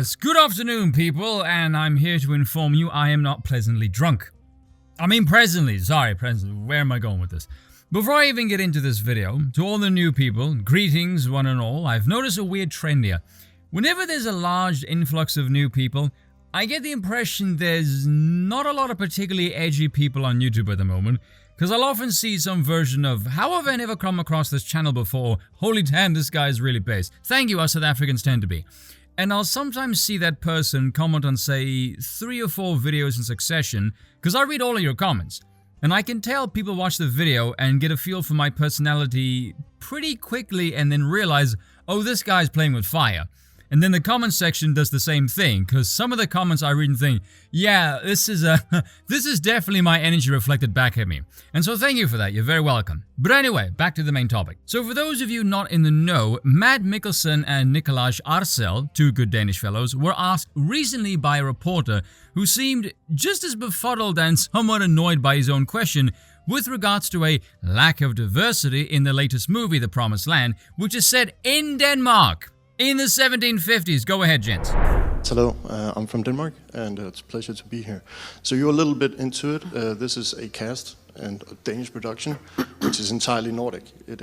Yes, good afternoon, people, and I'm here to inform you I am not pleasantly drunk. I mean presently, where am I going with this? Before I even get into this video, to all the new people, greetings one and all, I've noticed a weird trend here. Whenever there's a large influx of new people, I get the impression there's not a lot of particularly edgy people on YouTube at the moment, because I'll often see some version of, how have I never come across this channel before? Holy damn, this guy is really based. Thank you, us South Africans tend to be. And I'll sometimes see that person comment on, say, 3 or 4 videos in succession, because I read all of your comments. And I can tell people watch the video and get a feel for my personality pretty quickly and then realize, oh, this guy's playing with fire. And then the comment section does the same thing, because some of the comments I read and think, yeah, this is definitely my energy reflected back at me. And so thank you for that, you're very welcome. But anyway, back to the main topic. So for those of you not in the know, Mikklesen and Nikolaj Arcel, 2 good Danish fellows, were asked recently by a reporter who seemed just as befuddled and somewhat annoyed by his own question with regards to a lack of diversity in the latest movie, The Promised Land, which is set in Denmark. In the 1750s. Go ahead, gents. Hello, I'm from Denmark, and it's a pleasure to be here. So you're a little bit into it. This is a cast and a Danish production, which is entirely Nordic. It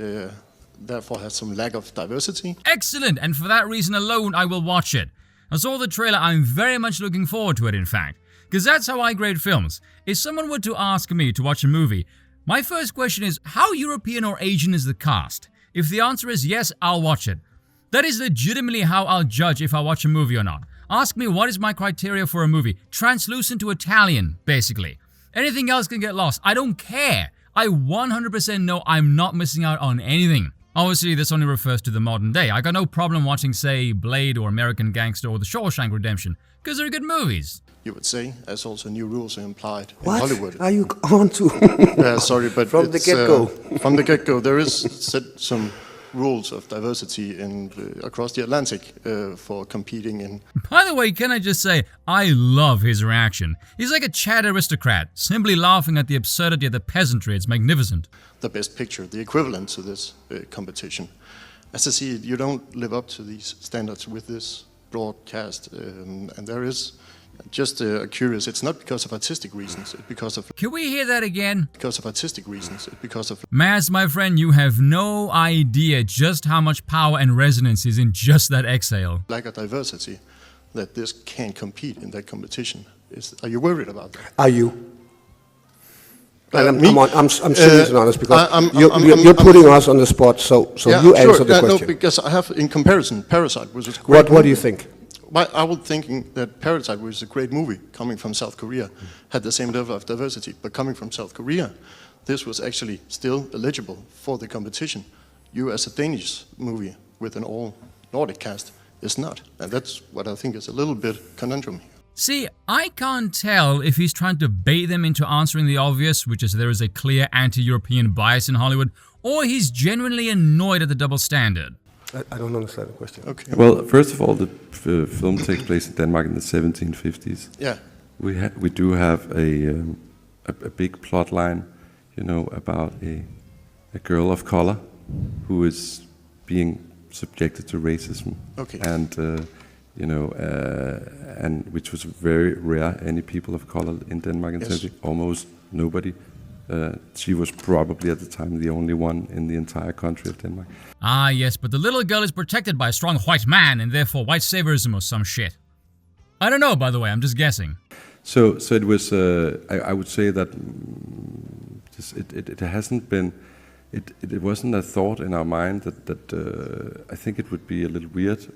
therefore has some lack of diversity. Excellent, and for that reason alone, I will watch it. I saw the trailer, I'm very much looking forward to it, in fact. Because that's how I grade films. If someone were to ask me to watch a movie, my first question is, how European or Asian is the cast? If the answer is yes, I'll watch it. That is legitimately how I'll judge if I watch a movie or not. Ask me what is my criteria for a movie. Translucent to Italian, basically. Anything else can get lost. I don't care. I 100% know I'm not missing out on anything. Obviously, this only refers to the modern day. I got no problem watching, say, Blade or American Gangster or The Shawshank Redemption, because they're good movies. You would say, as also new rules are implied in what Hollywood. Are you on to? Yeah, sorry, but from the get-go. From the get-go, there is some rules of diversity across the Atlantic for competing in. By the way, can I just say, I love his reaction. He's like a Chad aristocrat, simply laughing at the absurdity of the peasantry. It's magnificent. The best picture, the equivalent to this competition. As I see it, you don't live up to these standards with this broadcast, and there is just curious. It's not because of artistic reasons. It's because of. Can we hear that again? Because of artistic reasons. It's because of. Maz, my friend, you have no idea just how much power and resonance is in just that exhale. Lack of diversity, that this can't compete in that competition. Are you worried about that? Are you? I'm serious and honest because you're putting us on the spot. So yeah, you answer the question. No, because I have in comparison Parasite, which is a great What do you think? I was thinking that Parasite, which is a great movie, coming from South Korea, had the same level of diversity. But coming from South Korea, this was actually still eligible for the competition. You, as a Danish movie with an all-Nordic cast, is not. And that's what I think is a little bit conundrum here. See, I can't tell if he's trying to bait them into answering the obvious, which is there is a clear anti-European bias in Hollywood, or he's genuinely annoyed at the double standard. I don't understand the question. Okay. Well, first of all, the film takes place in Denmark in the 1750s. Yeah. We do have a big plot line, you know, about a girl of color who is being subjected to racism. Okay. And you know, and which was very rare. Any people of color in Denmark in Yes. 17, almost nobody. She was probably at the time the only one in the entire country of Denmark. Ah, yes, but the little girl is protected by a strong white man, and therefore white saviorism or some shit. I don't know, by the way, I'm just guessing. So it was. I would say that it hasn't been. It wasn't a thought in our mind that I think it would be a little weird.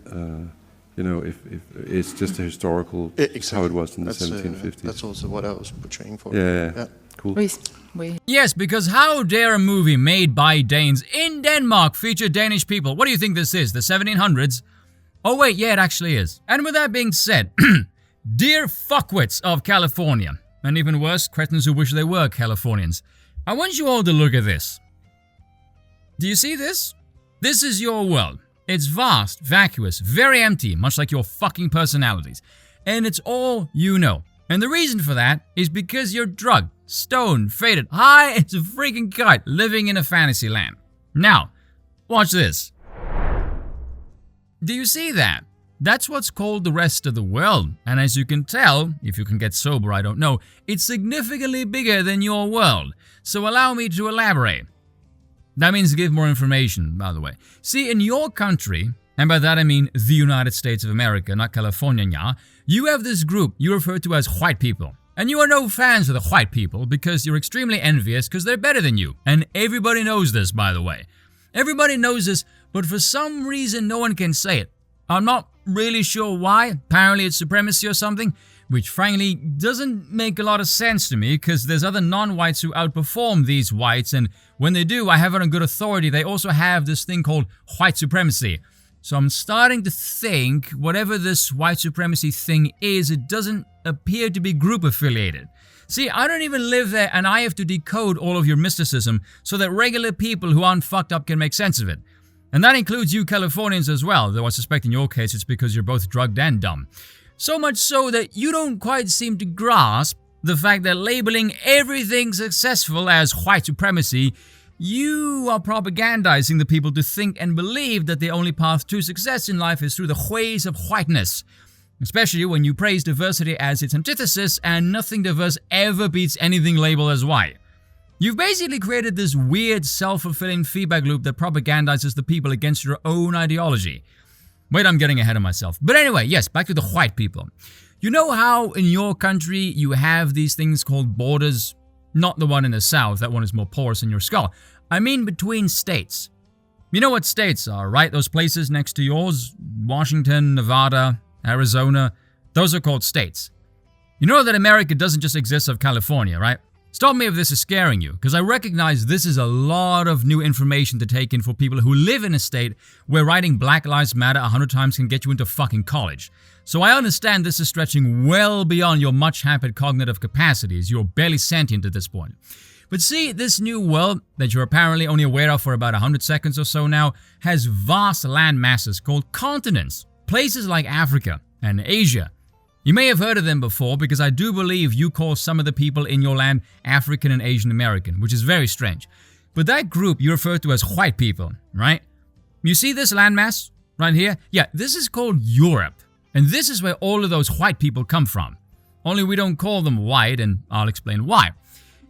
You know, if it's just a historical exactly. how it was in the 1750s. That's also what I was portraying for. Yeah. Cool. Yes, because how dare a movie made by Danes in Denmark feature Danish people? What do you think this is, the 1700s? Oh wait, yeah, it actually is. And with that being said, dear fuckwits of California, and even worse, cretins who wish they were Californians, I want you all to look at this. Do you see this? This is your world. It's vast, vacuous, very empty, much like your fucking personalities. And it's all you know. And the reason for that is because you're drugged, stoned, faded, high as a freaking kite, living in a fantasy land. Now, watch this. Do you see that? That's what's called the rest of the world, and as you can tell, if you can get sober, I don't know, it's significantly bigger than your world. So allow me to elaborate. That means give more information, by the way. See, in your country, and by that I mean the United States of America, not California, you have this group you refer to as white people. And you are no fans of the white people because you're extremely envious because they're better than you. And everybody knows this, by the way. Everybody knows this, but for some reason no one can say it. I'm not really sure why. Apparently it's supremacy or something, which frankly doesn't make a lot of sense to me because there's other non-whites who outperform these whites, and when they do, I have it on good authority, they also have this thing called white supremacy. So I'm starting to think whatever this white supremacy thing is, it doesn't appear to be group affiliated. See, I don't even live there and I have to decode all of your mysticism so that regular people who aren't fucked up can make sense of it. And that includes you Californians as well, though I suspect in your case it's because you're both drugged and dumb. So much so that you don't quite seem to grasp the fact that labeling everything successful as white supremacy, you are propagandizing the people to think and believe that the only path to success in life is through the ways of whiteness. Especially when you praise diversity as its antithesis and nothing diverse ever beats anything labeled as white. You've basically created this weird self-fulfilling feedback loop that propagandizes the people against your own ideology. Wait, I'm getting ahead of myself. But anyway, yes, back to the white people. You know how in your country you have these things called borders? Not the one in the south, that one is more porous in your skull. I mean between states. You know what states are, right? Those places next to yours? Washington, Nevada, Arizona. Those are called states. You know that America doesn't just exist of California, right? Stop me if this is scaring you, because I recognize this is a lot of new information to take in for people who live in a state where writing Black Lives Matter 100 times can get you into fucking college. So I understand this is stretching well beyond your much-hampered cognitive capacities. You're barely sentient at this point. But see, this new world that you're apparently only aware of for about 100 seconds or so now has vast land masses called continents. Places like Africa and Asia. You may have heard of them before because I do believe you call some of the people in your land African and Asian American, which is very strange. But that group you refer to as white people, right? You see this landmass right here? Yeah, this is called Europe. And this is where all of those white people come from. Only we don't call them white, and I'll explain why.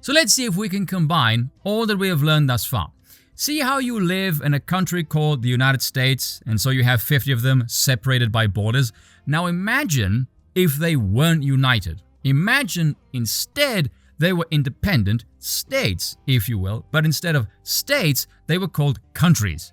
So let's see if we can combine all that we have learned thus far. See how you live in a country called the United States, and so you have 50 of them separated by borders. Now imagine if they weren't united. Imagine instead they were independent states, if you will, but instead of states, they were called countries.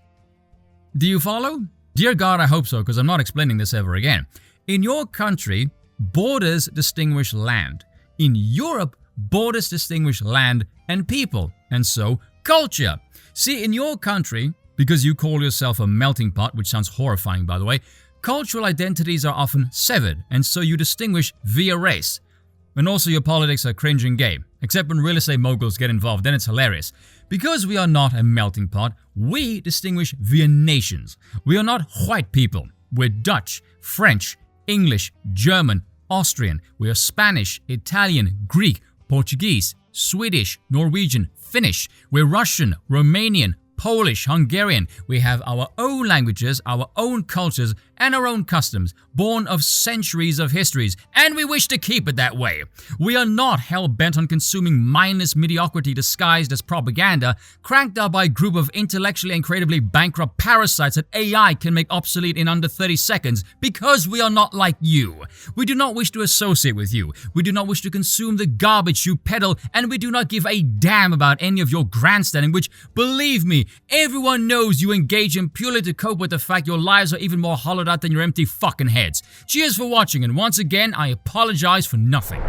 Do you follow? Dear God, I hope so, because I'm not explaining this ever again. In your country, borders distinguish land. In Europe, borders distinguish land and people, and so culture. See, in your country, because you call yourself a melting pot, which sounds horrifying by the way, cultural identities are often severed, and so you distinguish via race. And also your politics are cringe and gay, except when real estate moguls get involved, then it's hilarious. Because we are not a melting pot, we distinguish via nations. We are not white people. We're Dutch, French, English, German, Austrian. We are Spanish, Italian, Greek, Portuguese, Swedish, Norwegian, Finnish. We're Russian, Romanian, Polish, Hungarian. We have our own languages, our own cultures, and our own customs, born of centuries of histories, and we wish to keep it that way. We are not hell-bent on consuming mindless mediocrity disguised as propaganda, cranked up by a group of intellectually and creatively bankrupt parasites that AI can make obsolete in under 30 seconds, because we are not like you. We do not wish to associate with you. We do not wish to consume the garbage you peddle, and we do not give a damn about any of your grandstanding, which, believe me, everyone knows you engage in purely to cope with the fact your lives are even more hollowed out than your empty fucking heads. Cheers for watching, and once again, I apologize for nothing.